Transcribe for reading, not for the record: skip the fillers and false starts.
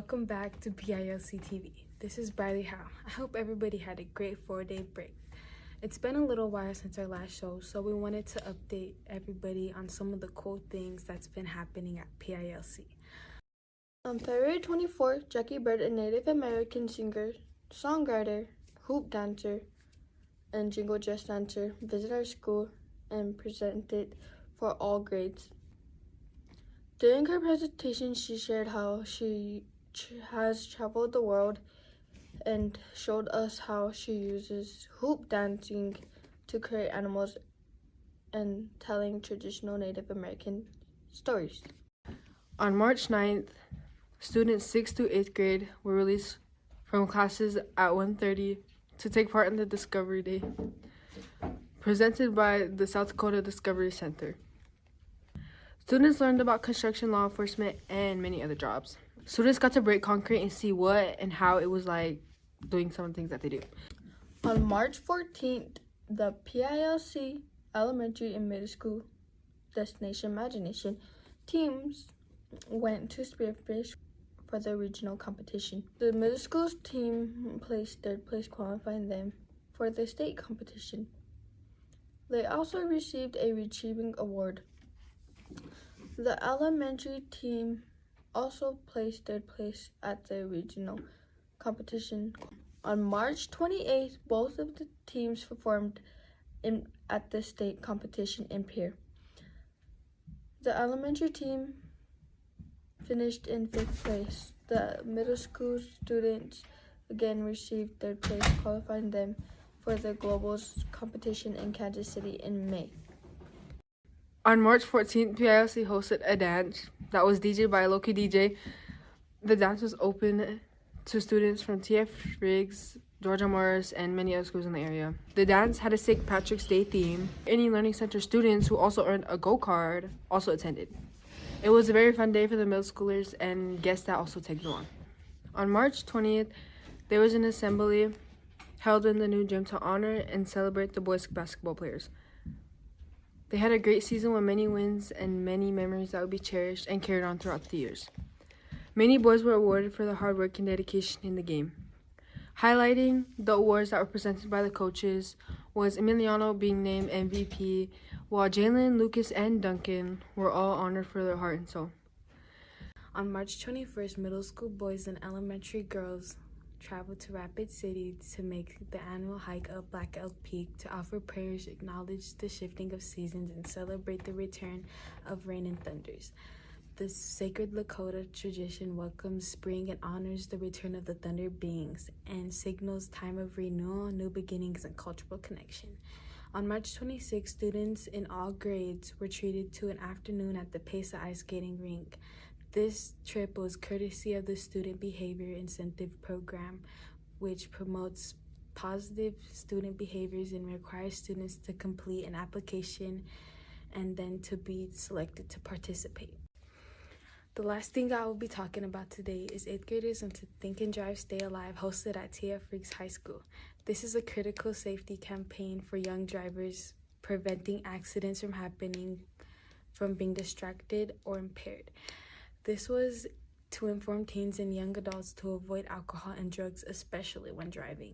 welcome back to PILC TV. This is Briley Howe. I hope everybody had a great 4-day break. It's been a little while since our last show, so we wanted to update everybody on some of the cool things that's been happening at PILC. On February 24th, Jackie Bird, a Native American singer, songwriter, hoop dancer, and jingle dress dancer, visited our school and presented for all grades. During her presentation, she shared how she has traveled the world and showed us how she uses hoop dancing to create animals and telling traditional Native American stories. On March 9th, students 6th to 8th grade were released from classes at 1:30 to take part in the Discovery Day, presented by the South Dakota Discovery Center. Students learned about construction, law enforcement, and many other jobs. Students got to break concrete and see what and how it was like doing some of the things that they do. On March 14th, the PILC Elementary and Middle School Destination Imagination teams went to Spearfish for the regional competition. The middle school's team placed 3rd place, qualifying them for the state competition. They also received a Retrieving Award. The elementary team also placed 3rd place at the regional competition. On March 28th, both of the teams performed at the state competition in Pierre. The elementary team finished in 5th place. The middle school students again received 3rd place, qualifying them for the Globals competition in Kansas City in May. On March 14th, PILC hosted a dance that was DJed by a local DJ. The dance was open to students from TF Riggs, Georgia Morris, and many other schools in the area. The dance had a St. Patrick's Day theme. Any Learning Center students who also earned a Go card also attended. It was a very fun day for the middle schoolers and guests that also tagged along. On March 20th, there was an assembly held in the new gym to honor and celebrate the boys basketball players. They had a great season with many wins and many memories that would be cherished and carried on throughout the years. Many boys were awarded for their hard work and dedication in the game. Highlighting the awards that were presented by the coaches was Emiliano being named MVP, while Jalen, Lucas, and Duncan were all honored for their heart and soul. On March 21st, middle school boys and elementary girls traveled to Rapid City to make the annual hike up Black Elk Peak to offer prayers, acknowledge the shifting of seasons, and celebrate the return of rain and thunders. The sacred Lakota tradition welcomes spring and honors the return of the thunder beings and signals time of renewal, new beginnings, and cultural connection. On March 26, students in all grades were treated to an afternoon at the Pesa Ice Skating Rink. This trip was courtesy of the Student Behavior Incentive Program, which promotes positive student behaviors and requires students to complete an application and then to be selected to participate. The last thing I will be talking about today is 8th graders into Think and Drive Stay Alive, hosted at TF Riggs High School. This is a critical safety campaign for young drivers, preventing accidents from happening from being distracted or impaired. This was to inform teens and young adults to avoid alcohol and drugs, especially when driving.